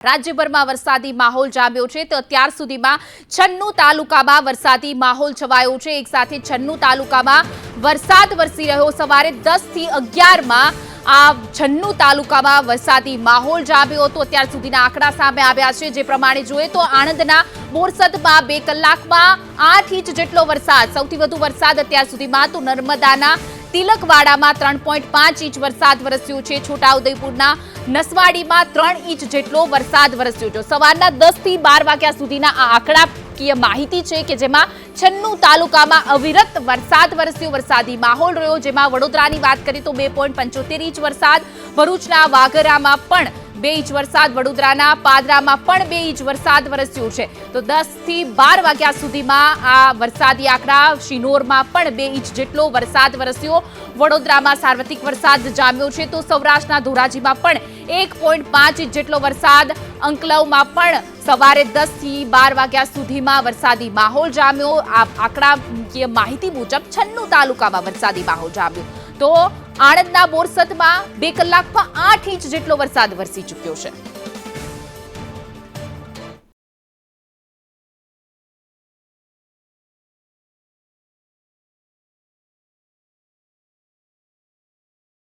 રાજ્યભરમાં વરસાદી માહોલ જામ્યો છે તો અત્યાર સુધીમાં 96 તાલુકામાં વરસાદી માહોલ છવાયો છે। એક સાથે 96 તાલુકામાં વરસાદ વરસી રહ્યો। સવારે 10 થી 11 માં આ 96 તાલુકામાં વરસાદી માહોલ જામ્યો હતો। અત્યાર સુધીના આંકડા સામે આવ્યા છે। જે પ્રમાણે જોઈએ તો આણંદના બોરસદમાં 2 કલાકમાં 8 ઇંચ જેટલો વરસાદ, સૌથી વધુ વરસાદ અત્યાર સુધીમાં તો નર્મદાના તિલકવાડામાં 3.5 ઇંચ વરસાદ વરસ્યો છે। છોટાઉદેપુરના નસવાડીમાં 3 ઇંચ જેટલો વરસાદ વરસ્યો છે। સવારના 10 થી 12 વાગ્યા સુધીના આ આંકડાકીય માહિતી છે કે જેમાં 96 તાલુકામાં અવિરત વરસાદ વરસ્યો, વરસાદી માહોલ રહ્યો। જેમાં વડોદરાની વાત કરીએ તો 2.75 ઇંચ વરસાદ, ભરૂચના વાગરામાં પણ 2 ઇંચ વરસાદ, વડોદરાના પાદરામાં પણ 2 ઇંચ વરસાદ વરસ્યો છે। તો 10 થી 12 વાગ્યા સુધીમાં આ વરસાદી આંકડા, શિનોરમાં પણ 2 ઇંચ જેટલો વરસાદ વરસ્યો। વડોદરામાં સાર્વત્રિક વરસાદ જામ્યો છે તો સૌરાષ્ટ્રના ધોરાજીમાં પણ 1.5 ઇંચ જેટલો વરસાદ, અંકલવમાં પણ સવારે 10 થી 12 વાગ્યા સુધીમાં વરસાદી માહોલ જામ્યો। આ આંકડાકીય માહિતી મુજબ 96 તાલુકામાં વરસાદી માહોલ જામ્યો તો આણંદના બોરસદમાં 2 કલાકમાં 8 ઇંચ જેટલો વરસાદ વરસી ચૂક્યો છે।